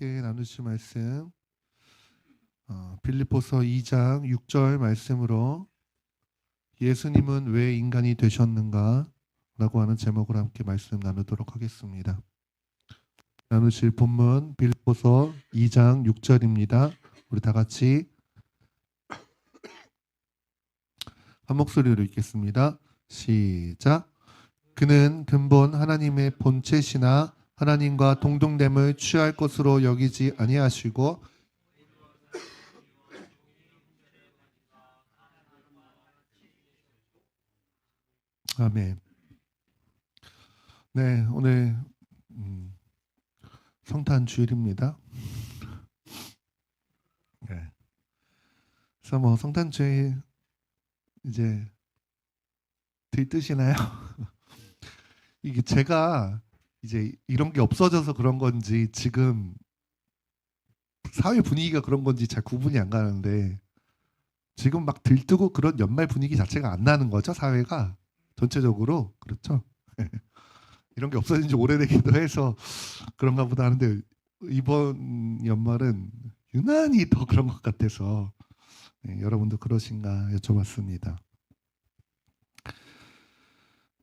함께 나누실 말씀 빌립보서 2장 6절 말씀으로 예수님은 왜 인간이 되셨는가 라고 하는 제목으로 함께 말씀 나누도록 하겠습니다. 나누실 본문 빌립보서 2장 6절입니다. 우리 다 같이 한 목소리로 읽겠습니다. 시작. 그는 근본 하나님의 본체시나 하나님과 동등됨을 취할 것으로 여기지 아니하시고 아멘. 네, 오늘 성탄 주일입니다. 네. 그래서 뭐 성탄 주일 이제 들뜨시나요? 이게 제가 이제 이런 게 없어져서 그런 건지 지금 사회 분위기가 그런 건지 잘 구분이 안 가는데 지금 막 들뜨고 그런 연말 분위기 자체가 안 나는 거죠, 사회가 전체적으로. 그렇죠? 이런 게 없어진 지 오래되기도 해서 그런가 보다 하는데 이번 연말은 유난히 더 그런 것 같아서 여러분도 그러신가 여쭤봤습니다.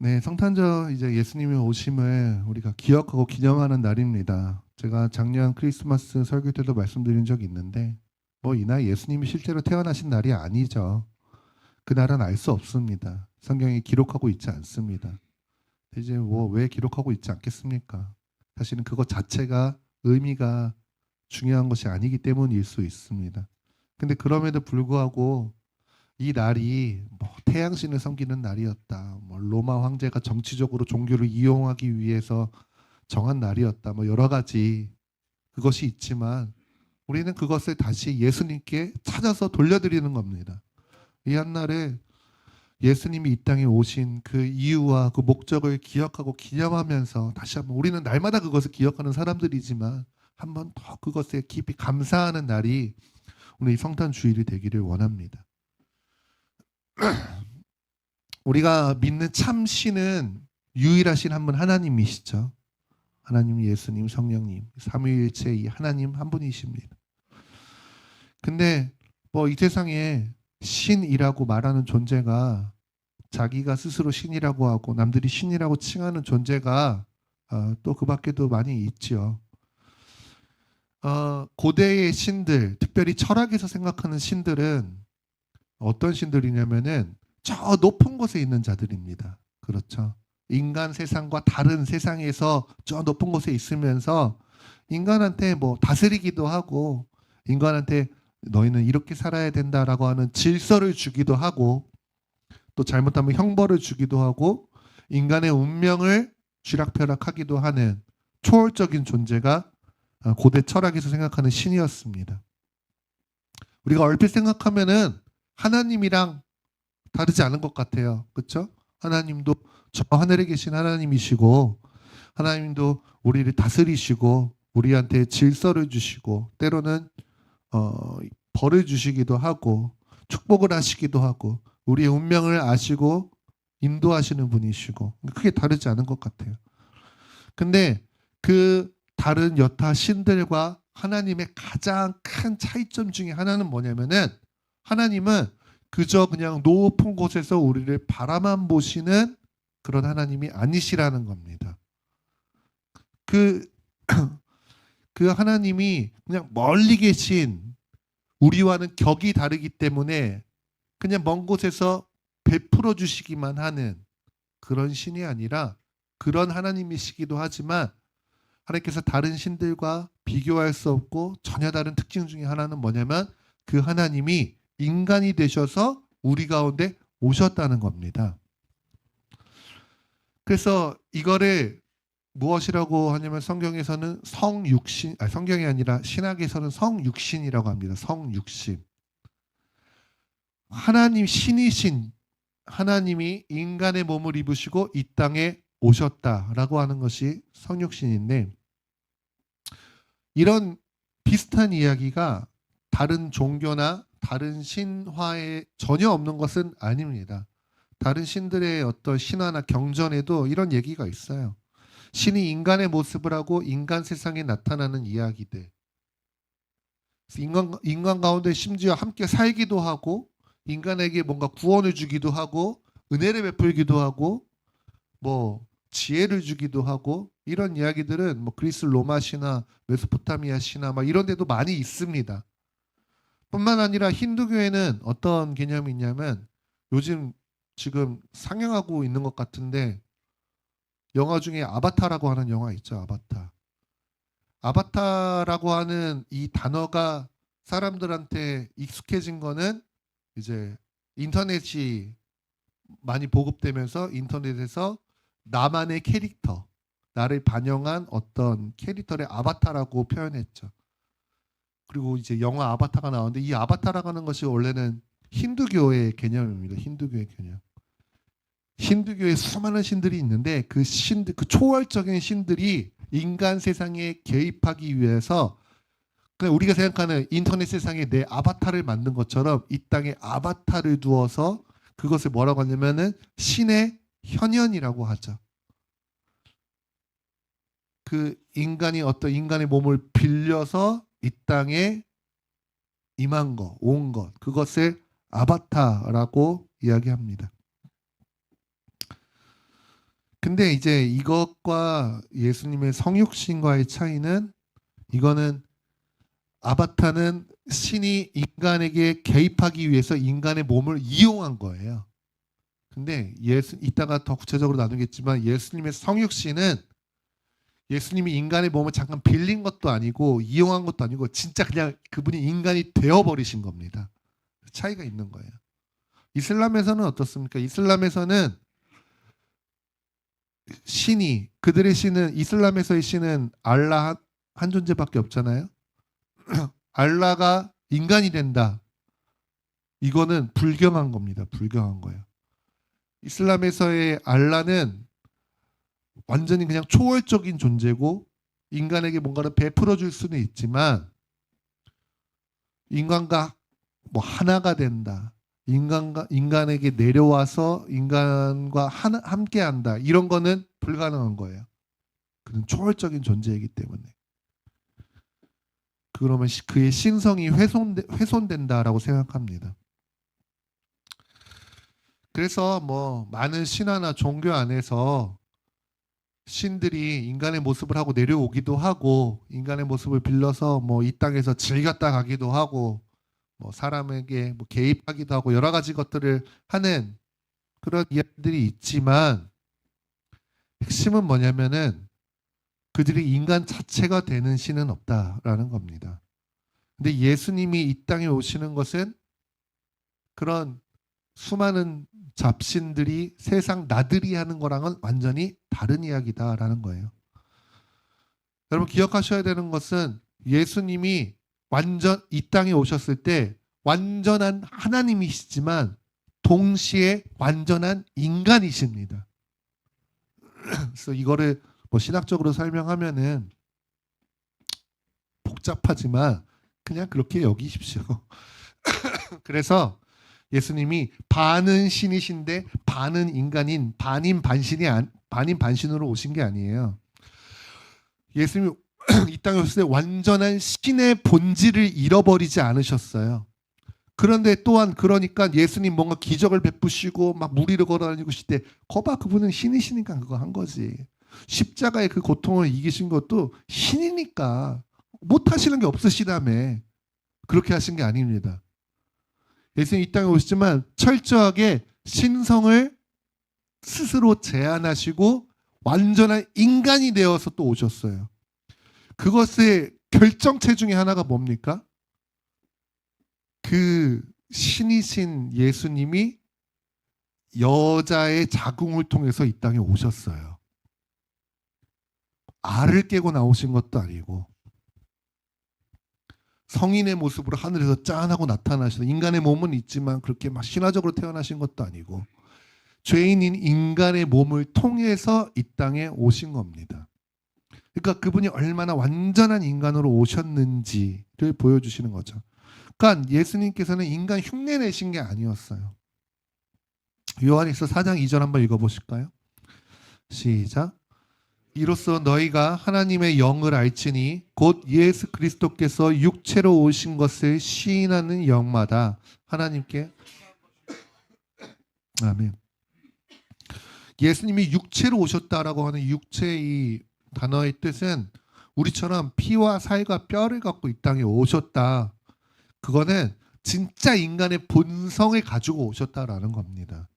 네, 성탄절 이제 예수님의 오심을 우리가 기억하고 기념하는 날입니다. 제가 작년 크리스마스 설교 때도 말씀드린 적이 있는데 뭐 이날 예수님이 실제로 태어나신 날이 아니죠. 그날은 알 수 없습니다. 성경이 기록하고 있지 않습니다. 이제 뭐 왜 기록하고 있지 않겠습니까? 사실은 그것 자체가 의미가 중요한 것이 아니기 때문일 수 있습니다. 근데 그럼에도 불구하고 이 날이 뭐 태양신을 섬기는 날이었다. 뭐 로마 황제가 정치적으로 종교를 이용하기 위해서 정한 날이었다. 뭐 여러 가지 그것이 있지만 우리는 그것을 다시 예수님께 찾아서 돌려드리는 겁니다. 이 한날에 예수님이 이 땅에 오신 그 이유와 그 목적을 기억하고 기념하면서 다시 한번 우리는 날마다 그것을 기억하는 사람들이지만 한 번 더 그것에 깊이 감사하는 날이 오늘 이 성탄 주일이 되기를 원합니다. 우리가 믿는 참 신은 유일하신 한 분 하나님이시죠. 하나님, 예수님, 성령님, 삼위일체 이 하나님 한 분이십니다. 근데 뭐 이 세상에 신이라고 말하는 존재가 자기가 스스로 신이라고 하고 남들이 신이라고 칭하는 존재가 또 그 밖에도 많이 있지요. 고대의 신들, 특별히 철학에서 생각하는 신들은 어떤 신들이냐면은 저 높은 곳에 있는 자들입니다. 그렇죠. 인간 세상과 다른 세상에서 저 높은 곳에 있으면서 인간한테 뭐 다스리기도 하고 인간한테 너희는 이렇게 살아야 된다라고 하는 질서를 주기도 하고 또 잘못하면 형벌을 주기도 하고 인간의 운명을 쥐락펴락하기도 하는 초월적인 존재가 고대 철학에서 생각하는 신이었습니다. 우리가 얼핏 생각하면은 하나님이랑 다르지 않은 것 같아요. 그렇죠? 하나님도 저 하늘에 계신 하나님이시고 하나님도 우리를 다스리시고 우리한테 질서를 주시고 때로는 벌을 주시기도 하고 축복을 하시기도 하고 우리의 운명을 아시고 인도하시는 분이시고 크게 다르지 않은 것 같아요. 근데 그 다른 여타 신들과 하나님의 가장 큰 차이점 중에 하나는 뭐냐면은 하나님은 그저 그냥 높은 곳에서 우리를 바라만 보시는 그런 하나님이 아니시라는 겁니다. 그 하나님이 그냥 멀리 계신 우리와는 격이 다르기 때문에 그냥 먼 곳에서 베풀어 주시기만 하는 그런 신이 아니라 그런 하나님이시기도 하지만 하나님께서 다른 신들과 비교할 수 없고 전혀 다른 특징 중에 하나는 뭐냐면 그 하나님이 인간이 되셔서 우리 가운데 오셨다는 겁니다. 그래서 이거를 무엇이라고 하냐면 성경에서는 성육신, 성경이 아니라 신학에서는 성육신이라고 합니다. 성육신. 하나님 신이신 하나님이 인간의 몸을 입으시고 이 땅에 오셨다라고 하는 것이 성육신인데 이런 비슷한 이야기가 다른 종교나 다른 신화에 전혀 없는 것은 아닙니다. 다른 신들의 어떤 신화나 경전에도 이런 얘기가 있어요. 신이 인간의 모습을 하고 인간 세상에 나타나는 이야기들. 인간 가운데 심지어 함께 살기도 하고 인간에게 뭔가 구원을 주기도 하고 은혜를 베풀기도 하고 뭐 지혜를 주기도 하고 이런 이야기들은 뭐 그리스 로마 신화, 메소포타미아 신화 막 이런 데도 많이 있습니다. 뿐만 아니라 힌두교에는 어떤 개념이 있냐면 요즘 지금 상영하고 있는 것 같은데 영화 중에 아바타라고 하는 영화 있죠. 아바타. 아바타라고 하는 이 단어가 사람들한테 익숙해진 거는 이제 인터넷이 많이 보급되면서 인터넷에서 나만의 캐릭터, 나를 반영한 어떤 캐릭터를 아바타라고 표현했죠. 그리고 이제 영화 아바타가 나오는데 이 아바타라고 하는 것이 원래는 힌두교의 개념입니다. 힌두교의 개념. 힌두교에 수많은 신들이 있는데 그 신들, 그 초월적인 신들이 인간 세상에 개입하기 위해서 그냥 우리가 생각하는 인터넷 세상에 내 아바타를 만든 것처럼 이 땅에 아바타를 두어서 그것을 뭐라고 하냐면은 신의 현현이라고 하죠. 그 인간이 어떤 인간의 몸을 빌려서 이 땅에 임한 것, 온 것, 그것을 아바타라고 이야기합니다. 근데 이제 이것과 예수님의 성육신과의 차이는 이거는 아바타는 신이 인간에게 개입하기 위해서 인간의 몸을 이용한 거예요. 근데 이따가 더 구체적으로 나누겠지만 예수님의 성육신은 예수님이 인간의 몸을 잠깐 빌린 것도 아니고 이용한 것도 아니고 진짜 그냥 그분이 인간이 되어버리신 겁니다. 차이가 있는 거예요. 이슬람에서는 어떻습니까? 이슬람에서는 신이 그들의 신은 이슬람에서의 신은 알라 한 존재밖에 없잖아요. 알라가 인간이 된다. 이거는 불경한 겁니다. 불경한 거예요. 이슬람에서의 알라는 완전히 그냥 초월적인 존재고 인간에게 뭔가를 베풀어 줄 수는 있지만 인간과 뭐 하나가 된다. 인간에게 내려와서 인간과 함께한다. 이런 거는 불가능한 거예요. 그는 초월적인 존재이기 때문에. 그러면 그의 신성이 훼손된다라고 생각합니다. 그래서 뭐 많은 신화나 종교 안에서 신들이 인간의 모습을 하고 내려오기도 하고 인간의 모습을 빌려서 뭐 이 땅에서 즐겼다 가기도 하고 뭐 사람에게 뭐 개입하기도 하고 여러 가지 것들을 하는 그런 이야기들이 있지만 핵심은 뭐냐면은 그들이 인간 자체가 되는 신은 없다라는 겁니다. 근데 예수님이 이 땅에 오시는 것은 그런 수많은 잡신들이 세상 나들이 하는 거랑은 완전히 다른 이야기다라는 거예요. 여러분 기억하셔야 되는 것은 예수님이 이 땅에 오셨을 때 완전한 하나님이시지만 동시에 완전한 인간이십니다. 그래서 이거를 뭐 신학적으로 설명하면은 복잡하지만 그냥 그렇게 여기십시오. 그래서 예수님이 반은 신이신데 반은 인간인 반인 반신으로 오신 게 아니에요. 예수님이 이 땅에 오실 때 완전한 신의 본질을 잃어버리지 않으셨어요. 그런데 또한 그러니까 예수님 뭔가 기적을 베푸시고 막 무리를 걸어다니고 하실 때 거봐 그분은 신이시니까 그거 한 거지. 십자가의 그 고통을 이기신 것도 신이니까 못하시는 게 없으시다며 그렇게 하신 게 아닙니다. 예수님 이 땅에 오시지만 철저하게 신성을 스스로 제한하시고 완전한 인간이 되어서 또 오셨어요. 그것의 결정체 중에 하나가 뭡니까? 그 신이신 예수님이 여자의 자궁을 통해서 이 땅에 오셨어요. 알을 깨고 나오신 것도 아니고 성인의 모습으로 하늘에서 짠하고 나타나셔서 인간의 몸은 있지만 그렇게 막 신화적으로 태어나신 것도 아니고 죄인인 인간의 몸을 통해서 이 땅에 오신 겁니다. 그러니까 그분이 얼마나 완전한 인간으로 오셨는지를 보여주시는 거죠. 그러니까 예수님께서는 인간 흉내 내신 게 아니었어요. 요한일서 4장 2절 한번 읽어보실까요? 시작. 이로써 너희가 하나님의 영을 알지니 곧 예수 그리스도께서 육체로 오신 것을 시인하는 영마다 하나님께 아멘. 예수님이 육체로 오셨다라고 하는 육체의 이 단어의 뜻은 우리처럼 피와 살과 뼈를 갖고 이 땅에 오셨다. 그거는 진짜 인간의 본성을 가지고 오셨다라는 겁니다.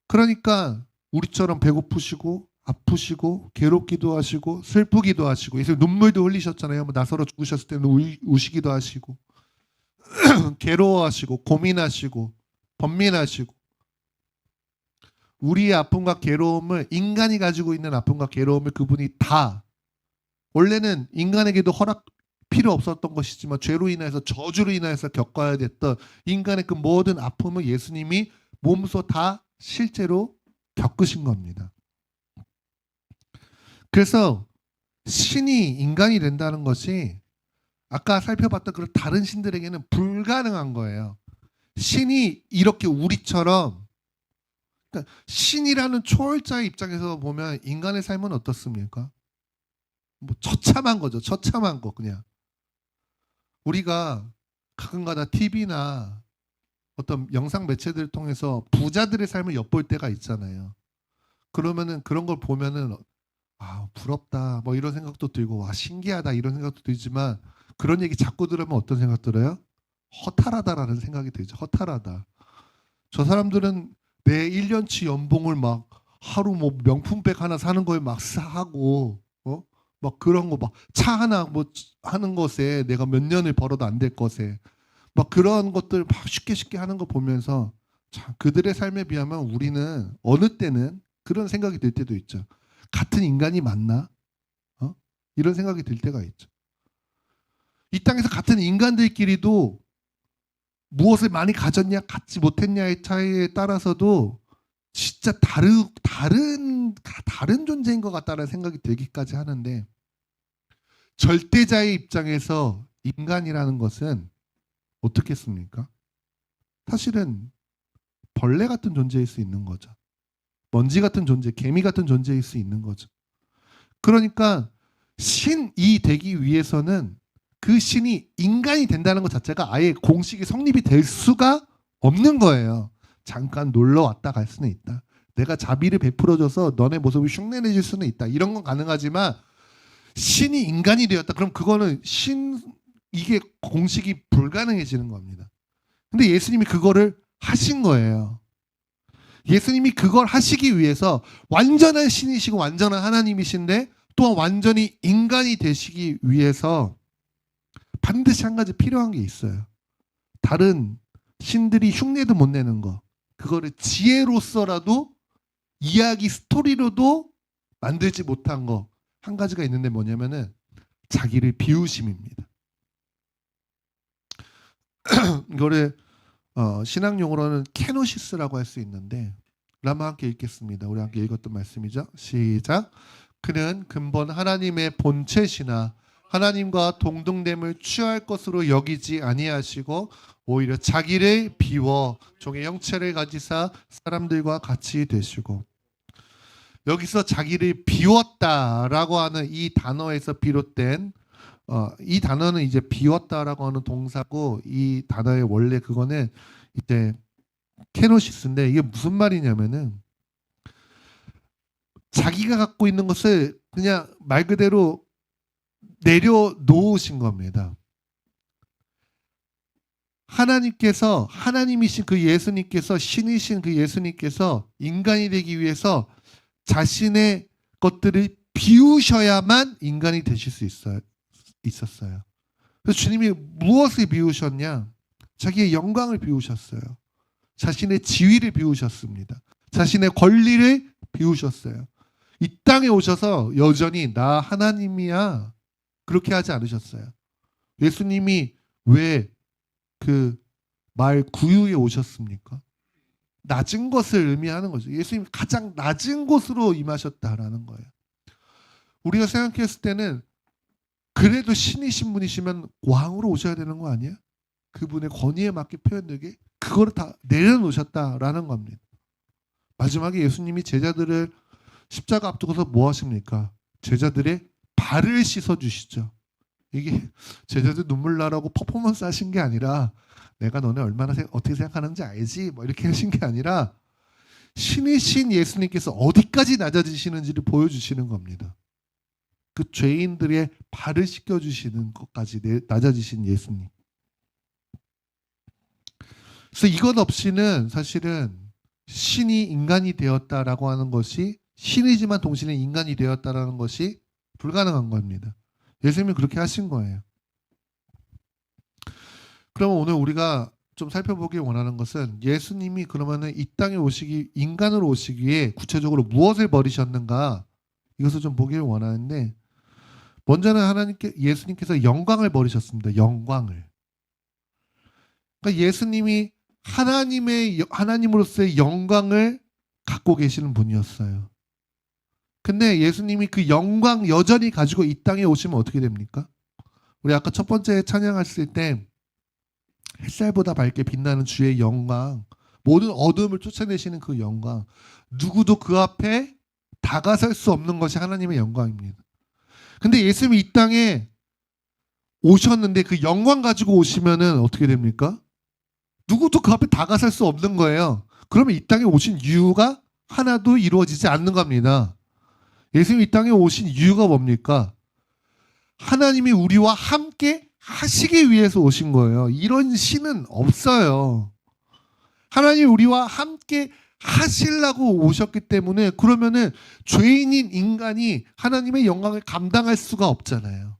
그러니까 우리처럼 배고프시고 아프시고 괴롭기도 하시고 슬프기도 하시고 예수님 눈물도 흘리셨잖아요. 나사로 죽으셨을 때는 우시기도 하시고 괴로워하시고 고민하시고 번민하시고 우리의 아픔과 괴로움을 인간이 가지고 있는 아픔과 괴로움을 그분이 다 원래는 인간에게도 허락 필요 없었던 것이지만 죄로 인해서 저주로 인해서 겪어야 됐던 인간의 그 모든 아픔을 예수님이 몸소 다 실제로 겪으신 겁니다. 그래서 신이 인간이 된다는 것이 아까 살펴봤던 그런 다른 신들에게는 불가능한 거예요. 신이 이렇게 우리처럼 그러니까 신이라는 초월자의 입장에서 보면 인간의 삶은 어떻습니까? 뭐 처참한 거죠. 처참한 거 그냥. 우리가 가끔가다 TV나 어떤 영상 매체들을 통해서 부자들의 삶을 엿볼 때가 있잖아요. 그러면은 그런 걸 보면은 아 부럽다 뭐 이런 생각도 들고 와 신기하다 이런 생각도 들지만 그런 얘기 자꾸 들으면 어떤 생각 들어요? 허탈하다라는 생각이 들죠. 허탈하다. 저 사람들은 내 1년치 연봉을 막 하루 뭐 명품백 하나 사는 거에 막 사고 막 그런 거 막 차 하나 뭐 하는 것에 내가 몇 년을 벌어도 안 될 것에 막 그런 것들 막 쉽게 하는 거 보면서 참 그들의 삶에 비하면 우리는 어느 때는 그런 생각이 들 때도 있죠. 같은 인간이 맞나? 이런 생각이 들 때가 있죠. 이 땅에서 같은 인간들끼리도 무엇을 많이 가졌냐, 갖지 못했냐의 차이에 따라서도 진짜 다른 존재인 것 같다는 생각이 들기까지 하는데 절대자의 입장에서 인간이라는 것은 어떻겠습니까? 사실은 벌레 같은 존재일 수 있는 거죠. 먼지 같은 존재, 개미 같은 존재일 수 있는 거죠. 그러니까 신이 되기 위해서는 그 신이 인간이 된다는 것 자체가 아예 공식이 성립이 될 수가 없는 거예요. 잠깐 놀러 왔다 갈 수는 있다. 내가 자비를 베풀어줘서 너네 모습을 흉내내줄 수는 있다. 이런 건 가능하지만 신이 인간이 되었다. 그럼 그거는 이게 공식이 불가능해지는 겁니다. 근데 예수님이 그거를 하신 거예요. 예수님이 그걸 하시기 위해서 완전한 신이시고 완전한 하나님이신데 또한 완전히 인간이 되시기 위해서 반드시 한 가지 필요한 게 있어요. 다른 신들이 흉내도 못 내는 거. 그거를 지혜로서라도 이야기 스토리로도 만들지 못한 거. 한 가지가 있는데 뭐냐면은 자기를 비우심입니다. 이거를 신학 용어로는 케노시스라고 할 수 있는데 한번 함께 읽겠습니다. 우리 함께 읽었던 말씀이죠. 시작. 그는 근본 하나님의 본체시나 하나님과 동등됨을 취할 것으로 여기지 아니하시고 오히려 자기를 비워 종의 형체를 가지사 사람들과 같이 되시고 여기서 자기를 비웠다라고 하는 이 단어에서 비롯된 이 단어는 이제 비웠다라고 하는 동사고 이 단어의 원래 그거는 이제 케노시스인데 이게 무슨 말이냐면은 자기가 갖고 있는 것을 그냥 말 그대로 내려놓으신 겁니다. 하나님께서 하나님이신 그 예수님께서 신이신 그 예수님께서 인간이 되기 위해서 자신의 것들을 비우셔야만 인간이 되실 수 있었어요. 그래서 주님이 무엇을 비우셨냐? 자기의 영광을 비우셨어요. 자신의 지위를 비우셨습니다. 자신의 권리를 비우셨어요. 이 땅에 오셔서 여전히 나 하나님이야 그렇게 하지 않으셨어요. 예수님이 왜 그 말 구유에 오셨습니까? 낮은 것을 의미하는 거죠. 예수님이 가장 낮은 곳으로 임하셨다라는 거예요. 우리가 생각했을 때는 그래도 신이신 분이시면 왕으로 오셔야 되는 거 아니야? 그분의 권위에 맞게 표현되게 그거를 다 내려놓으셨다라는 겁니다. 마지막에 예수님이 제자들을 십자가 앞두고서 뭐 하십니까? 제자들의 발을 씻어주시죠. 이게 제자들 눈물 나라고 퍼포먼스 하신 게 아니라 내가 너네 얼마나 어떻게 생각하는지 알지? 뭐 이렇게 하신 게 아니라 신이신 예수님께서 어디까지 낮아지시는지를 보여주시는 겁니다. 그 죄인들의 발을 씻겨주시는 것까지 낮아지신 예수님. 그래서 이것 없이는 사실은 신이 인간이 되었다라고 하는 것이 신이지만 동시에 인간이 되었다라는 것이 불가능한 겁니다. 예수님이 그렇게 하신 거예요. 그러면 오늘 우리가 좀 살펴보기 원하는 것은 예수님이 그러면은 이 땅에 오시기 인간으로 오시기에 구체적으로 무엇을 버리셨는가 이것을 좀 보기를 원하는데 먼저는 예수님께서 영광을 버리셨습니다. 영광을. 그러니까 예수님이 하나님으로서의 영광을 갖고 계시는 분이었어요. 근데 예수님이 그 영광 여전히 가지고 이 땅에 오시면 어떻게 됩니까? 우리 아까 첫 번째 찬양했을 때 햇살보다 밝게 빛나는 주의 영광, 모든 어둠을 쫓아내시는 그 영광, 누구도 그 앞에 다가설 수 없는 것이 하나님의 영광입니다. 근데 예수님이 이 땅에 오셨는데 그 영광 가지고 오시면은 어떻게 됩니까? 누구도 그 앞에 다가설 수 없는 거예요. 그러면 이 땅에 오신 이유가 하나도 이루어지지 않는 겁니다. 예수님이 이 땅에 오신 이유가 뭡니까? 하나님이 우리와 함께 하시기 위해서 오신 거예요. 이런 신은 없어요. 하나님이 우리와 함께 하시려고 오셨기 때문에 그러면은 죄인인 인간이 하나님의 영광을 감당할 수가 없잖아요.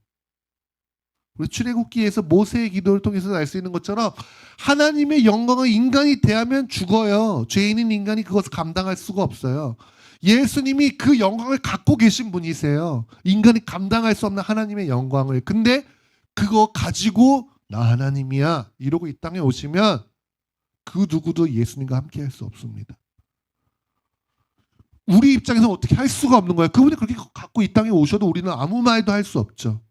우리 출애굽기에서 모세의 기도를 통해서 알 수 있는 것처럼 하나님의 영광을 인간이 대하면 죽어요. 죄인인 인간이 그것을 감당할 수가 없어요. 예수님이 그 영광을 갖고 계신 분이세요. 인간이 감당할 수 없는 하나님의 영광을. 근데 그거 가지고 나 하나님이야 이러고 이 땅에 오시면 그 누구도 예수님과 함께 할 수 없습니다. 우리 입장에서 어떻게 할 수가 없는 거예요. 그분이 그렇게 갖고 이 땅에 오셔도 우리는 아무 말도 할 수 없죠.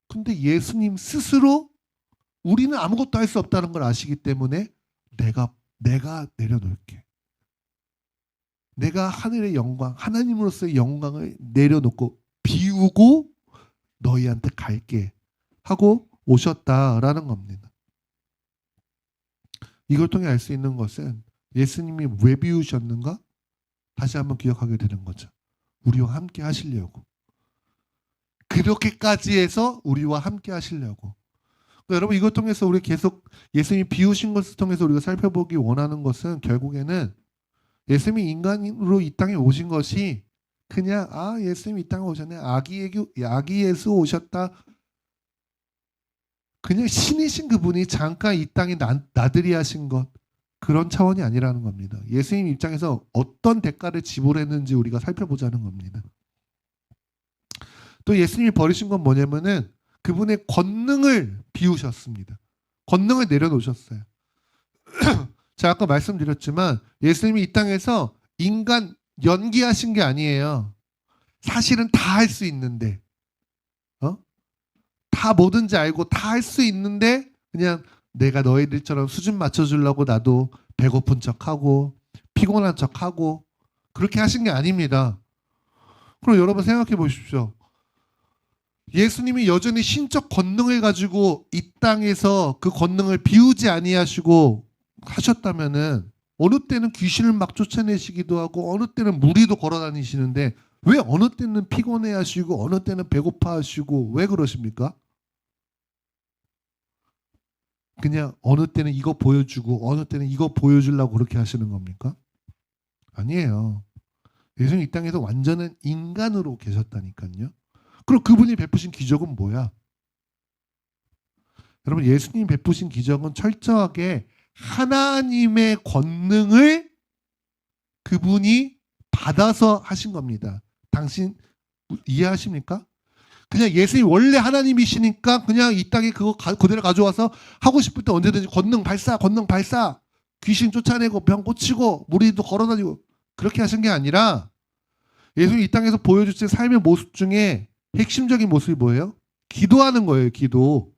근데 예수님 스스로 우리는 아무것도 할 수 없다는 걸 아시기 때문에 내가 내려놓을게. 내가 하늘의 영광, 하나님으로서의 영광을 내려놓고 비우고 너희한테 갈게 하고 오셨다라는 겁니다. 이걸 통해 알 수 있는 것은 예수님이 왜 비우셨는가? 다시 한번 기억하게 되는 거죠. 우리와 함께 하시려고. 그렇게까지 해서 우리와 함께 하시려고. 그러니까 여러분 이걸 통해서 우리 계속 예수님이 비우신 것을 통해서 우리가 살펴보기 원하는 것은 결국에는 예수님이 인간으로 이 땅에 오신 것이 그냥 예수님이 이 땅에 오셨네. 아기 예수 오셨다. 그냥 신이신 그분이 잠깐 이 땅에 나들이 하신 것 그런 차원이 아니라는 겁니다. 예수님 입장에서 어떤 대가를 지불했는지 우리가 살펴보자는 겁니다. 또 예수님이 버리신 건 뭐냐면은 그분의 권능을 비우셨습니다. 권능을 내려놓으셨어요. 제가 아까 말씀드렸지만 예수님이 이 땅에서 인간 연기하신 게 아니에요. 사실은 다 할 수 있는데 다 뭐든지 알고 다 할 수 있는데 그냥 내가 너희들처럼 수준 맞춰주려고 나도 배고픈 척하고 피곤한 척하고 그렇게 하신 게 아닙니다. 그럼 여러분 생각해 보십시오. 예수님이 여전히 신적 권능을 가지고 이 땅에서 그 권능을 비우지 아니하시고 하셨다면은 어느 때는 귀신을 막 쫓아내시기도 하고 어느 때는 무리도 걸어 다니시는데 왜 어느 때는 피곤해 하시고 어느 때는 배고파 하시고 왜 그러십니까? 그냥 어느 때는 이거 보여주고 어느 때는 이거 보여주려고 그렇게 하시는 겁니까? 아니에요. 예수님 이 땅에서 완전한 인간으로 계셨다니까요. 그럼 그분이 베푸신 기적은 뭐야? 여러분 예수님이 베푸신 기적은 철저하게 하나님의 권능을 그분이 받아서 하신 겁니다. 당신 이해하십니까? 그냥 예수님이 원래 하나님이시니까 그냥 이 땅에 그거 그대로 가져와서 하고 싶을 때 언제든지 권능 발사 귀신 쫓아내고 병 고치고 무리도 걸어다니고 그렇게 하신 게 아니라 예수님이 이 땅에서 보여주신 삶의 모습 중에 핵심적인 모습이 뭐예요? 기도하는 거예요. 기도.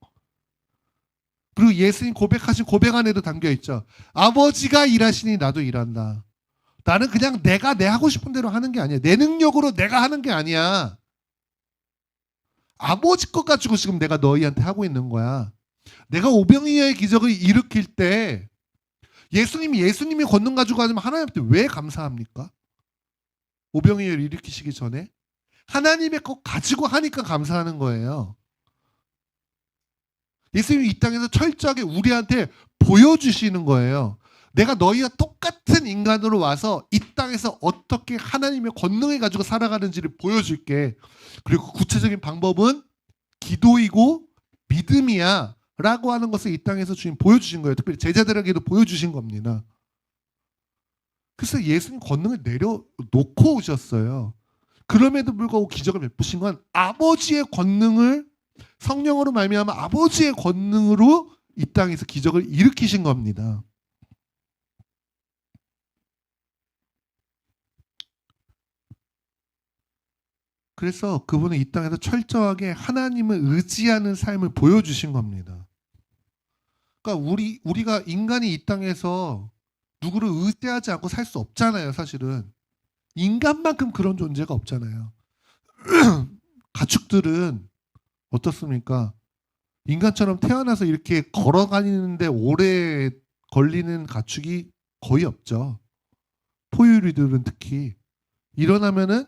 그리고 예수님 고백하신 고백 안에도 담겨있죠. 아버지가 일하시니 나도 일한다. 나는 그냥 내가 내 하고 싶은 대로 하는 게 아니야. 내 능력으로 내가 하는 게 아니야. 아버지 것 가지고 지금 내가 너희한테 하고 있는 거야. 내가 오병이어의 기적을 일으킬 때 예수님이 권능 가지고 하면 하나님한테 왜 감사합니까? 오병이어를 일으키시기 전에 하나님의 것 가지고 하니까 감사하는 거예요. 예수님이 이 땅에서 철저하게 우리한테 보여주시는 거예요. 내가 너희와 똑같은 인간으로 와서 이 땅에서 어떻게 하나님의 권능을 가지고 살아가는지를 보여줄게. 그리고 구체적인 방법은 기도이고 믿음이야 라고 하는 것을 이 땅에서 주님 보여주신 거예요. 특별히 제자들에게도 보여주신 겁니다. 그래서 예수님 권능을 내려놓고 오셨어요. 그럼에도 불구하고 기적을 베푸신 건 아버지의 권능을 성령으로 말미암아 아버지의 권능으로 이 땅에서 기적을 일으키신 겁니다. 그래서 그분은 이 땅에서 철저하게 하나님을 의지하는 삶을 보여주신 겁니다. 그러니까 우리가 인간이 이 땅에서 누구를 의지하지 않고 살 수 없잖아요, 사실은. 인간만큼 그런 존재가 없잖아요. 가축들은 어떻습니까? 인간처럼 태어나서 이렇게 걸어다니는데 오래 걸리는 가축이 거의 없죠. 포유류들은 특히 일어나면은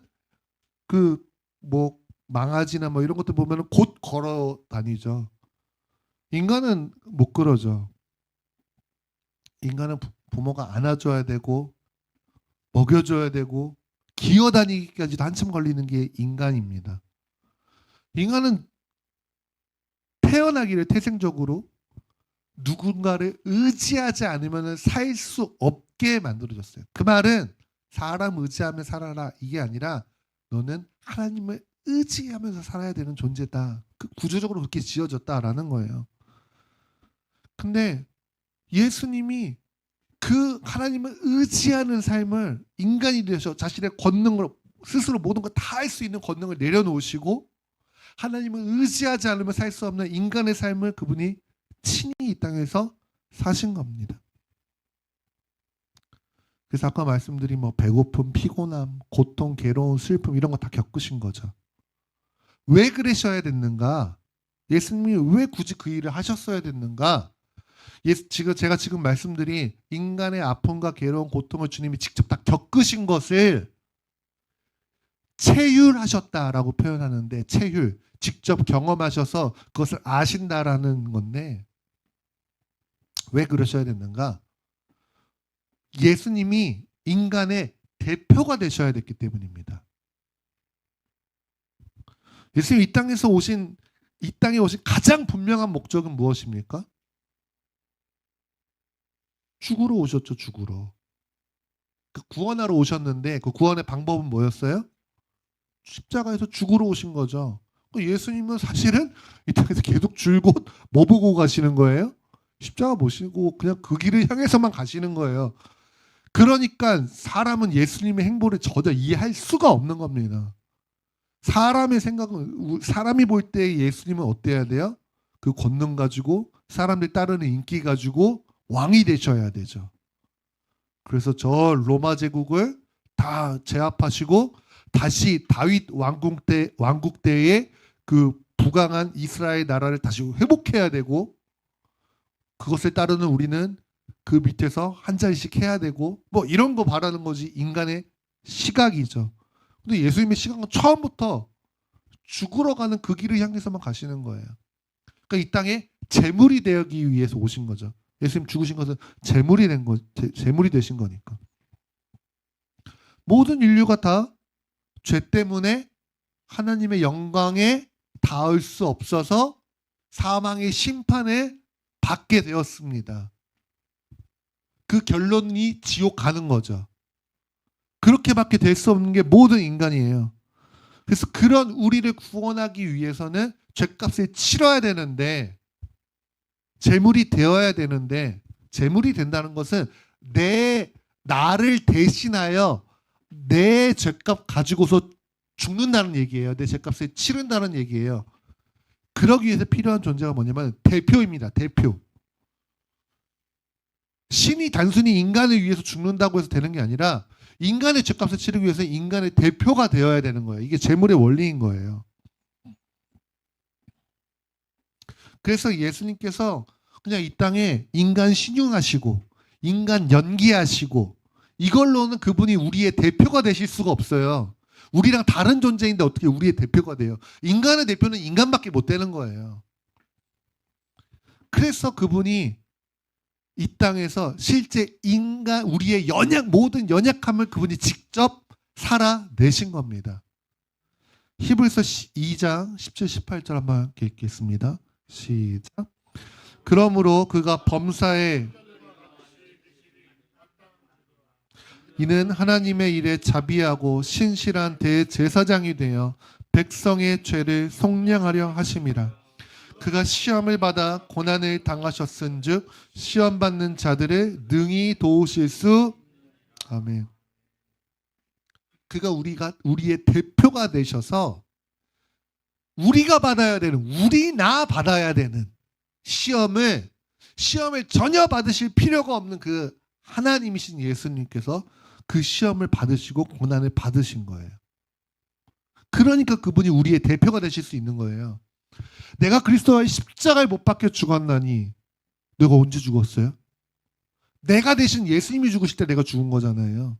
망아지나 이런 것들 보면은 곧 걸어 다니죠. 인간은 못 그러죠. 인간은 부모가 안아줘야 되고 먹여줘야 되고 기어다니기까지도 한참 걸리는 게 인간입니다. 인간은 태어나기를 태생적으로 누군가를 의지하지 않으면 살 수 없게 만들어졌어요. 그 말은 사람 의지하며 살아라 이게 아니라 너는 하나님을 의지하면서 살아야 되는 존재다. 구조적으로 그렇게 지어졌다라는 거예요. 근데 예수님이 그 하나님을 의지하는 삶을 인간이 되셔 자신의 권능을 스스로 모든 걸 다 할 수 있는 권능을 내려놓으시고 하나님을 의지하지 않으면 살 수 없는 인간의 삶을 그분이 친히 이 땅에서 사신 겁니다. 그래서 아까 말씀드린 배고픔, 피곤함, 고통, 괴로움, 슬픔 이런 거 다 겪으신 거죠. 왜 그러셔야 됐는가? 예수님이 왜 굳이 그 일을 하셨어야 됐는가? 제가 지금 말씀드린 인간의 아픔과 괴로움, 고통을 주님이 직접 다 겪으신 것을 체휼하셨다라고 표현하는데 체휼, 직접 경험하셔서 그것을 아신다라는 건데 왜 그러셔야 됐는가? 예수님이 인간의 대표가 되셔야 됐기 때문입니다. 예수님이 이 땅에 오신 가장 분명한 목적은 무엇입니까? 죽으러 오셨죠, 죽으러. 구원하러 오셨는데 그 구원의 방법은 뭐였어요? 십자가에서 죽으러 오신 거죠. 예수님은 사실은 이 땅에서 계속 줄곧 뭐 보고 가시는 거예요? 십자가 모시고 그냥 그 길을 향해서만 가시는 거예요. 그러니까 사람은 예수님의 행보를 전혀 이해할 수가 없는 겁니다. 사람의 생각은 사람이 볼 때 예수님은 어때야 돼요? 그 권능 가지고 사람들 따르는 인기 가지고 왕이 되셔야 되죠. 그래서 저 로마 제국을 다 제압하시고 다시 다윗 왕국 때의 그 부강한 이스라엘 나라를 다시 회복해야 되고 그것을 따르는 우리는 그 밑에서 한 잔씩 해야 되고 이런 거 바라는 거지 인간의 시각이죠. 근데 예수님의 시각은 처음부터 죽으러 가는 그 길을 향해서만 가시는 거예요. 그러니까 이 땅에 제물이 되기 위해서 오신 거죠. 예수님 죽으신 것은 제물이 되신 거니까. 모든 인류가 다 죄 때문에 하나님의 영광에 닿을 수 없어서 사망의 심판에 받게 되었습니다. 그 결론이 지옥 가는 거죠. 그렇게밖에 될 수 없는 게 모든 인간이에요. 그래서 그런 우리를 구원하기 위해서는 죄값을 치러야 되는데 제물이 되어야 되는데 제물이 된다는 것은 나를 대신하여 내 죄값 가지고서 죽는다는 얘기예요. 내 죄값을 치른다는 얘기예요. 그러기 위해서 필요한 존재가 뭐냐면 대표입니다. 대표. 신이 단순히 인간을 위해서 죽는다고 해서 되는 게 아니라 인간의 죄값을 치르기 위해서 인간의 대표가 되어야 되는 거예요. 이게 재물의 원리인 거예요. 그래서 예수님께서 그냥 이 땅에 인간 신용하시고 인간 연기하시고 이걸로는 그분이 우리의 대표가 되실 수가 없어요. 우리랑 다른 존재인데 어떻게 우리의 대표가 돼요? 인간의 대표는 인간밖에 못 되는 거예요. 그래서 그분이 이 땅에서 실제 인간 우리의 모든 연약함을 그분이 직접 살아내신 겁니다. 히브리서 2장 17, 18절 한번 읽겠습니다. 시작. 그러므로 그가 범사에 이는 하나님의 일에 자비하고 신실한 대제사장이 되어 백성의 죄를 속량하려 하심이라. 그가 시험을 받아 고난을 당하셨은즉 시험 받는 자들을 능히 도우실 수. 아멘. 그가 우리의 대표가 되셔서 우리가 받아야 되는 우리나 받아야 되는 시험을 전혀 받으실 필요가 없는 그 하나님이신 예수님께서 그 시험을 받으시고 고난을 받으신 거예요. 그러니까 그분이 우리의 대표가 되실 수 있는 거예요. 내가 그리스도와의 십자가에 못 박혀 죽었나니 내가 언제 죽었어요? 내가 대신 예수님이 죽으실 때 내가 죽은 거잖아요.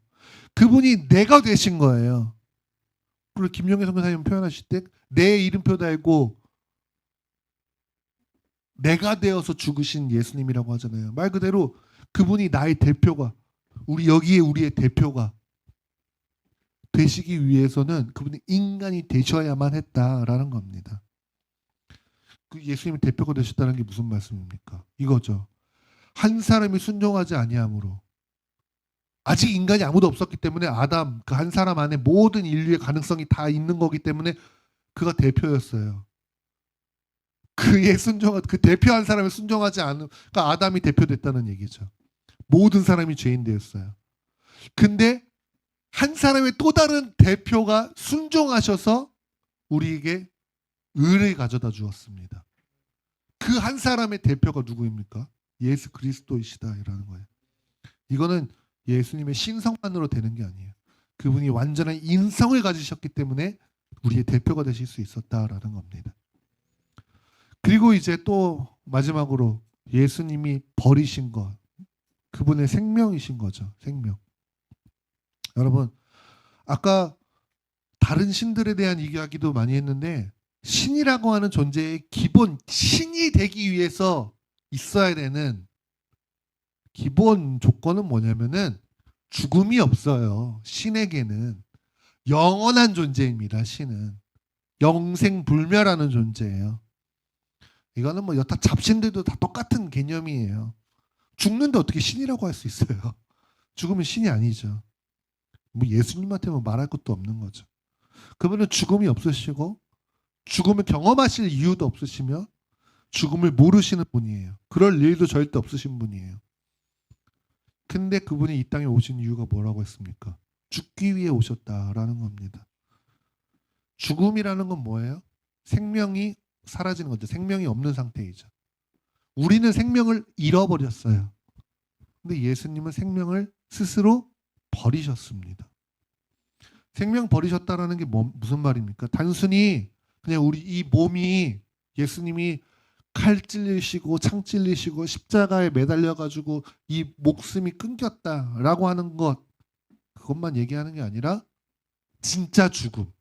그분이 내가 되신 거예요. 그리고 김용희 선교사님 표현하실 때 내 이름표 달고 내가 되어서 죽으신 예수님이라고 하잖아요. 말 그대로 그분이 나의 대표가 여기에 우리의 대표가 되시기 위해서는 그분이 인간이 되셔야만 했다라는 겁니다. 그 예수님이 대표가 되셨다는 게 무슨 말씀입니까? 이거죠. 한 사람이 순종하지 아니함으로 아직 인간이 아무도 없었기 때문에 아담 그 한 사람 안에 모든 인류의 가능성이 다 있는 거기 때문에 그가 대표였어요. 그 대표 한 사람이 순종하지 않은 그러니까 아담이 대표됐다는 얘기죠. 모든 사람이 죄인 되었어요. 근데 한 사람의 또 다른 대표가 순종하셔서 우리에게 의를 가져다 주었습니다. 그 한 사람의 대표가 누구입니까? 예수 그리스도이시다라는 거예요. 이거는 예수님의 신성만으로 되는 게 아니에요. 그분이 완전한 인성을 가지셨기 때문에 우리의 대표가 되실 수 있었다라는 겁니다. 그리고 이제 또 마지막으로 예수님이 버리신 것, 그분의 생명이신 거죠. 생명. 여러분, 아까 다른 신들에 대한 이야기도 많이 했는데 신이라고 하는 존재의 기본, 신이 되기 위해서 있어야 되는 기본 조건은 뭐냐면은 죽음이 없어요. 신에게는 영원한 존재입니다. 신은 영생불멸하는 존재예요. 이거는 뭐 여타 잡신들도 다 똑같은 개념이에요. 죽는데 어떻게 신이라고 할 수 있어요? 죽으면 신이 아니죠. 뭐 예수님한테는 말할 것도 없는 거죠. 그분은 죽음이 없으시고 죽음을 경험하실 이유도 없으시며 죽음을 모르시는 분이에요. 그럴 일도 절대 없으신 분이에요. 근데 그분이 이 땅에 오신 이유가 뭐라고 했습니까? 죽기 위해 오셨다라는 겁니다. 죽음이라는 건 뭐예요? 생명이 사라지는 거죠. 생명이 없는 상태이죠. 우리는 생명을 잃어버렸어요. 근데 예수님은 생명을 스스로 버리셨습니다. 생명 버리셨다라는 게 무슨 말입니까? 단순히 그냥 우리 이 몸이 예수님이 칼 찔리시고 창 찔리시고 십자가에 매달려 가지고 이 목숨이 끊겼다라고 하는 것 그것만 얘기하는 게 아니라 진짜 죽음,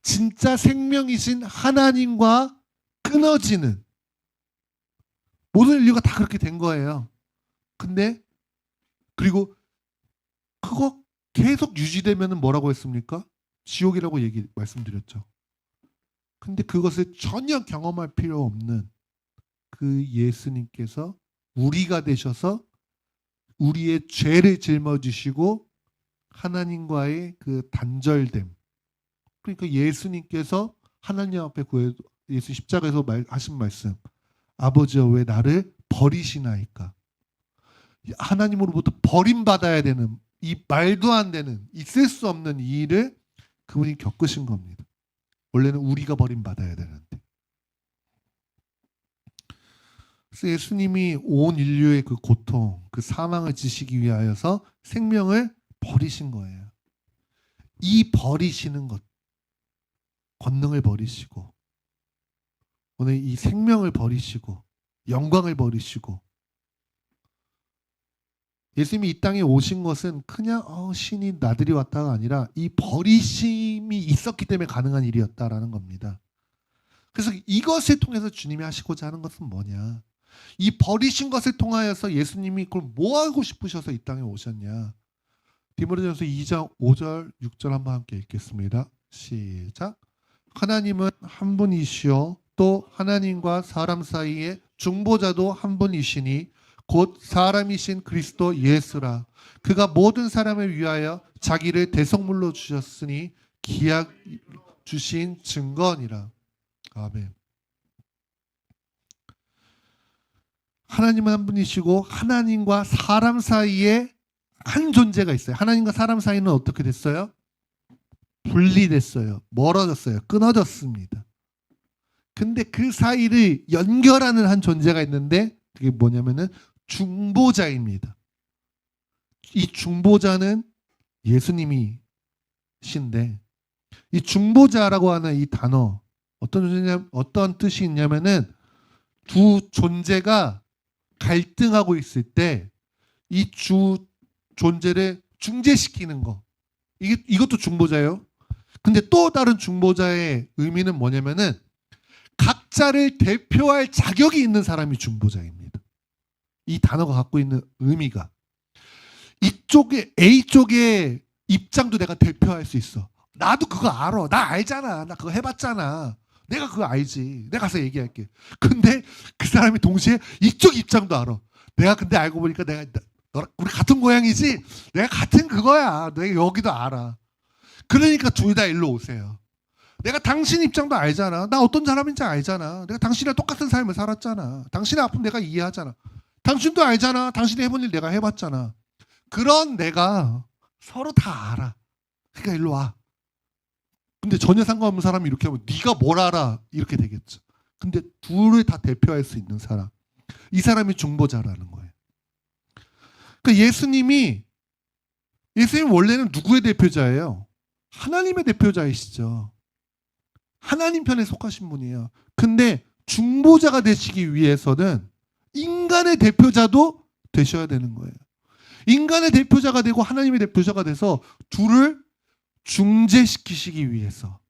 진짜 생명이신 하나님과 끊어지는 모든 인류가 다 그렇게 된 거예요. 근데 그리고 그거 계속 유지되면 뭐라고 했습니까? 지옥이라고 말씀드렸죠. 근데 그것을 전혀 경험할 필요 없는 그 예수님께서 우리가 되셔서 우리의 죄를 짊어지시고 하나님과의 그 단절됨. 그러니까 예수님께서 하나님 앞에 예수 십자가에서 하신 말씀. 아버지여 왜 나를 버리시나이까. 하나님으로부터 버림받아야 되는 이 말도 안 되는 있을 수 없는 이 일을 그분이 겪으신 겁니다. 원래는 우리가 버림받아야 되는데. 그래서 예수님이 온 인류의 그 고통, 그 사망을 지시기 위하여서 생명을 버리신 거예요. 이 버리시는 것, 권능을 버리시고 오늘 이 생명을 버리시고 영광을 버리시고 예수님이 이 땅에 오신 것은 그냥 신이 나들이 왔다가 아니라 이 버리심이 있었기 때문에 가능한 일이었다라는 겁니다. 그래서 이것을 통해서 주님이 하시고자 하는 것은 뭐냐? 이 버리신 것을 통하여서 예수님이 그걸 뭐 하고 싶으셔서 이 땅에 오셨냐? 디모데전서 2장 5절 6절 한번 함께 읽겠습니다. 시작. 하나님은 한 분이시요 또 하나님과 사람 사이에 중보자도 한 분이시니 곧 사람이신 그리스도 예수라. 그가 모든 사람을 위하여 자기를 대속물로 주셨으니 기약 주신 증거니라. 아멘. 하나님은 한 분이시고 하나님과 사람 사이에 한 존재가 있어요. 하나님과 사람 사이는 어떻게 됐어요? 분리됐어요. 멀어졌어요. 끊어졌습니다. 근데 그 사이를 연결하는 한 존재가 있는데 그게 뭐냐면은 중보자입니다. 이 중보자는 예수님이신데 이 중보자라고 하는 이 단어 어떤 뜻이 있냐면은 두 존재가 갈등하고 있을 때 이 존재를 중재시키는 거. 이것도 중보자예요. 근데 또 다른 중보자의 의미는 뭐냐면은 각자를 대표할 자격이 있는 사람이 중보자입니다. 이 단어가 갖고 있는 의미가 이쪽에 A쪽의 입장도 내가 대표할 수 있어. 나도 그거 알아. 나 알잖아. 나 그거 해봤잖아. 내가 그거 알지. 내가 가서 얘기할게. 근데 그 사람이 동시에 이쪽 입장도 알아. 내가 근데 알고 보니까 우리 같은 고향이지? 내가 같은 그거야. 내가 여기도 알아. 그러니까 둘 다 일로 오세요. 내가 당신 입장도 알잖아. 나 어떤 사람인지 알잖아. 내가 당신이랑 똑같은 삶을 살았잖아. 당신의 아픔 내가 이해하잖아. 당신도 알잖아. 당신이 해본 일 내가 해봤잖아. 그런 내가 서로 다 알아. 그러니까 일로 와. 근데 전혀 상관없는 사람이 이렇게 하면 네가 뭘 알아? 이렇게 되겠죠. 근데 둘을 다 대표할 수 있는 사람. 이 사람이 중보자라는 거예요. 그러니까 예수님 원래는 누구의 대표자예요? 하나님의 대표자이시죠. 하나님 편에 속하신 분이에요. 근데 중보자가 되시기 위해서는 인간의 대표자도 되셔야 되는 거예요. 인간의 대표자가 되고 하나님의 대표자가 돼서 둘을 중재시키시기 위해서,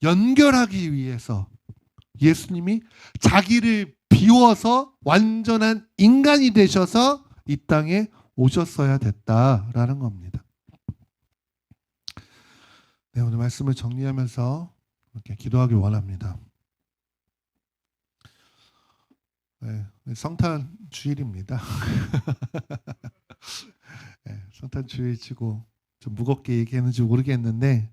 연결하기 위해서 예수님이 자기를 비워서 완전한 인간이 되셔서 이 땅에 오셨어야 됐다라는 겁니다. 네, 오늘 말씀을 정리하면서 이렇게 기도하길 원합니다. 네, 성탄 주일입니다. 네, 성탄 주일치고 좀 무겁게 얘기했는지 모르겠는데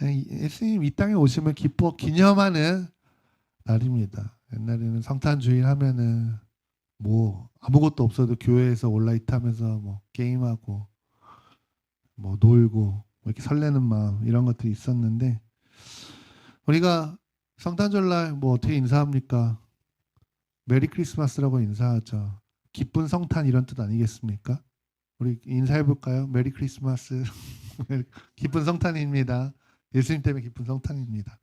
예수님 이 땅에 오시면 기념하는 날입니다. 옛날에는 성탄 주일 하면은 뭐 아무것도 없어도 교회에서 온라이트 하면서 뭐 게임하고 뭐 놀고 뭐 이렇게 설레는 마음 이런 것들이 있었는데 우리가 성탄절날 뭐 어떻게 인사합니까? 메리 크리스마스라고 인사하죠. 기쁜 성탄 이런 뜻 아니겠습니까? 우리 인사해 볼까요? 메리 크리스마스. 기쁜 성탄입니다. 예수님 때문에 기쁜 성탄입니다.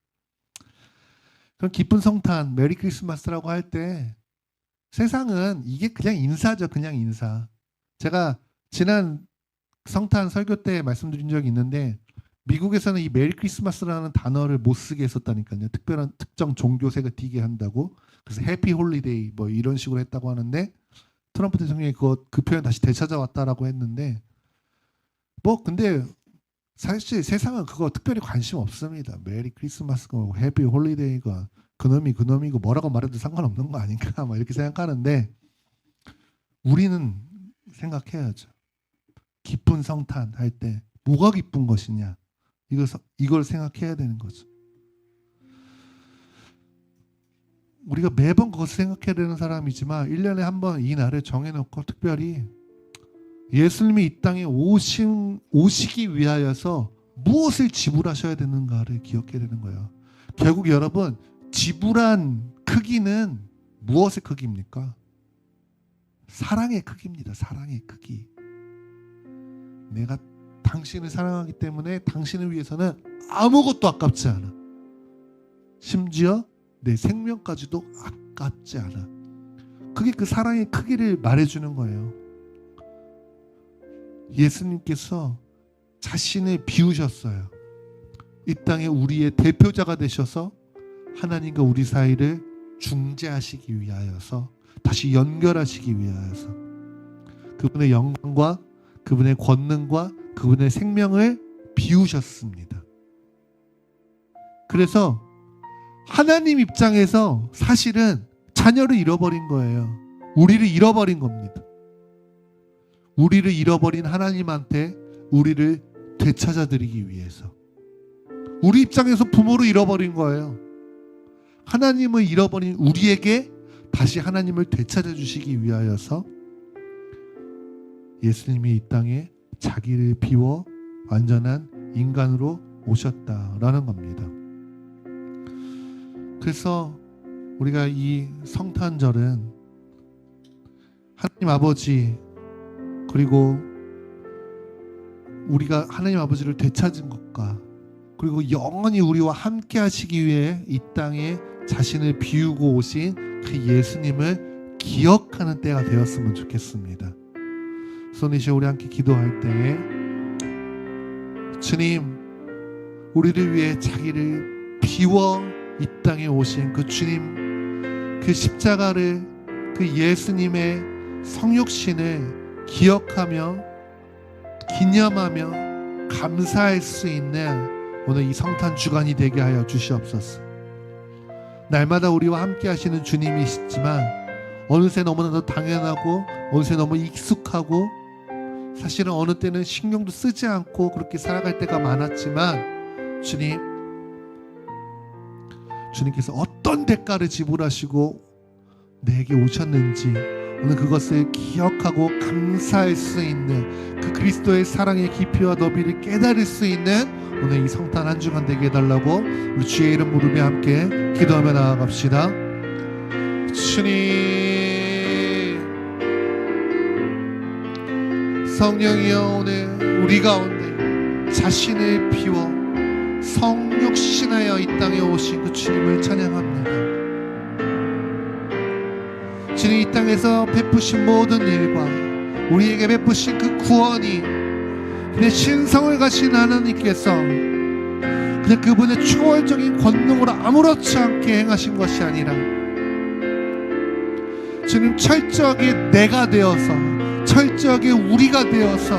그럼 기쁜 성탄, 메리 크리스마스라고 할 때 세상은 이게 그냥 인사죠. 그냥 인사. 제가 지난 성탄 설교 때 말씀드린 적이 있는데 미국에서는 이 메리 크리스마스라는 단어를 못 쓰게 했었다니까요. 특별한 특정 종교색을 띠게 한다고. 그래서 해피 홀리데이 뭐 이런 식으로 했다고 하는데 트럼프 대통령이 그 표현 다시 되찾아왔다라고 했는데 뭐 근데 사실 세상은 그거 특별히 관심 없습니다. 메리 크리스마스가 해피 홀리데이가 그놈이고 뭐라고 말해도 상관없는 거 아닌가 막 이렇게 생각하는데 우리는 생각해야죠. 기쁜 성탄 할 때 뭐가 기쁜 것이냐 이걸 생각해야 되는 거죠. 우리가 매번 그것을 생각해야 되는 사람이지만 1년에 한 번 이 날을 정해놓고 특별히 예수님이 이 땅에 오시기 위하여서 무엇을 지불하셔야 되는가를 기억해야 되는 거예요. 결국 여러분 지불한 크기는 무엇의 크기입니까? 사랑의 크기입니다. 사랑의 크기. 내가 당신을 사랑하기 때문에 당신을 위해서는 아무것도 아깝지 않아. 심지어 내 생명까지도 아깝지 않아. 그게 그 사랑의 크기를 말해주는 거예요. 예수님께서 자신을 비우셨어요. 이 땅에 우리의 대표자가 되셔서 하나님과 우리 사이를 중재하시기 위하여서, 다시 연결하시기 위하여서 그분의 영광과 그분의 권능과 그분의 생명을 비우셨습니다. 그래서 하나님 입장에서 사실은 자녀를 잃어버린 거예요. 우리를 잃어버린 겁니다. 우리를 잃어버린 하나님한테 우리를 되찾아드리기 위해서. 우리 입장에서 부모를 잃어버린 거예요. 하나님을 잃어버린 우리에게 다시 하나님을 되찾아주시기 위하여서 예수님이 이 땅에 자기를 비워 완전한 인간으로 오셨다라는 겁니다. 그래서 우리가 이 성탄절은 하나님 아버지, 그리고 우리가 하나님 아버지를 되찾은 것과, 그리고 영원히 우리와 함께 하시기 위해 이 땅에 자신을 비우고 오신 그 예수님을 기억하는 때가 되었으면 좋겠습니다. 손이시 우리 함께 기도할 때에 주님, 우리를 위해 자기를 비워 이 땅에 오신 그 주님, 그 십자가를, 그 예수님의 성육신을 기억하며 기념하며 감사할 수 있는 오늘 이 성탄 주간이 되게 하여 주시옵소서. 날마다 우리와 함께 하시는 주님이시지만 어느새 너무나도 당연하고 어느새 너무 익숙하고 사실은 어느 때는 신경도 쓰지 않고 그렇게 살아갈 때가 많았지만 주님께서 어떤 대가를 지불하시고 내게 오셨는지 오늘 그것을 기억하고 감사할 수 있는 그 그리스도의 사랑의 깊이와 너비를 깨달을 수 있는 오늘 이 성탄 한 주간 되게 해달라고 우리 주의 이름 부르며 함께 기도하며 나아갑시다. 주님, 성령이여, 오늘 우리 가운데 자신을 비워 성육신하여 이 땅에 오신 그 주님을 찬양합니다. 주님, 이 땅에서 베푸신 모든 일과 우리에게 베푸신 그 구원이 그냥 신성을 가신 하나님께서 그냥 그분의 초월적인 권능으로 아무렇지 않게 행하신 것이 아니라 주님, 철저하게 내가 되어서, 철저하게 우리가 되어서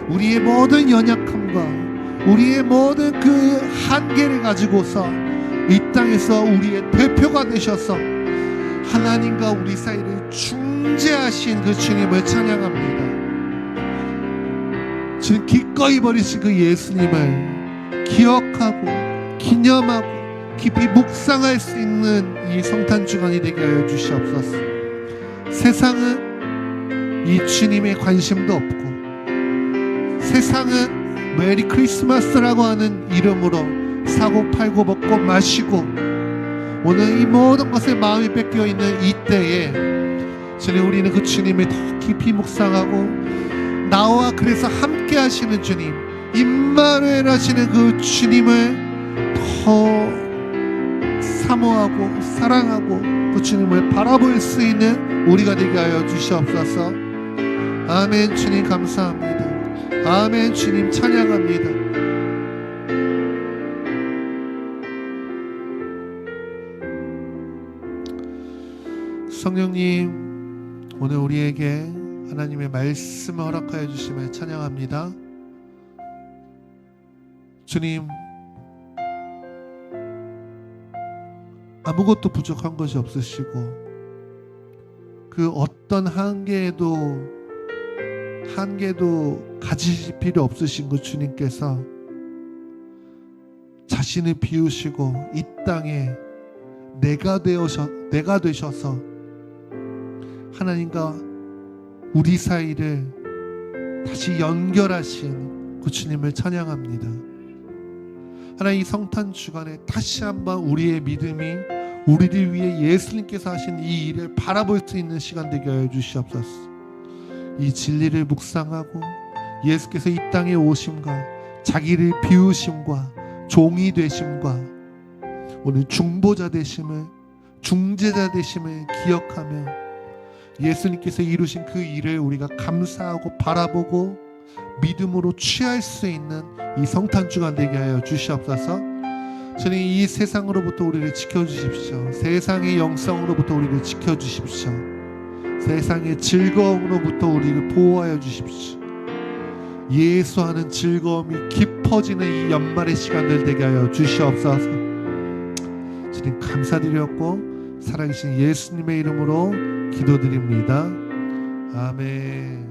우리의 모든 연약함과 우리의 모든 그 한계를 가지고서 이 땅에서 우리의 대표가 되셔서 하나님과 우리 사이를 중재하신 그 주님을 찬양합니다. 주님, 기꺼이 버리신 그 예수님을 기억하고 기념하고 깊이 묵상할 수 있는 이 성탄 주간이 되게 하여 주시옵소서. 세상은 이 주님의 관심도 없고 세상은 메리 크리스마스라고 하는 이름으로 사고 팔고 먹고 마시고 오늘 이 모든 것에 마음이 뺏겨 있는 이때에 주님, 우리는 그 주님을 더 깊이 묵상하고 나와 그래서 함께 하시는 주님, 임마누엘 하시는 그 주님을 더 사모하고 사랑하고 그 주님을 바라볼 수 있는 우리가 되게 하여 주시옵소서. 아멘. 주님 감사합니다. 아멘. 주님 찬양합니다. 성령님, 오늘 우리에게 하나님의 말씀을 허락하여 주심을 찬양합니다. 주님, 아무것도 부족한 것이 없으시고 그 어떤 한계도 가지실 필요 없으신 그 주님께서 자신을 비우시고 이 땅에 내가 되셔서 하나님과 우리 사이를 다시 연결하신 그 주님을 찬양합니다. 하나님, 이 성탄 주간에 다시 한번 우리의 믿음이 우리를 위해 예수님께서 하신 이 일을 바라볼 수 있는 시간 되게 하여 주시옵소서. 이 진리를 묵상하고 예수께서 이 땅에 오심과 자기를 비우심과 종이 되심과 오늘 중보자 되심을, 중재자 되심을 기억하며 예수님께서 이루신 그 일을 우리가 감사하고 바라보고 믿음으로 취할 수 있는 이 성탄주간 되게 하여 주시옵소서. 주님, 이 세상으로부터 우리를 지켜주십시오. 세상의 영성으로부터 우리를 지켜주십시오. 세상의 즐거움으로부터 우리를 보호하여 주십시오. 예수하는 즐거움이 깊어지는 이 연말의 시간들 되게 하여 주시옵소서. 주님 감사드렸고 살아계신 예수님의 이름으로 기도드립니다. 아멘.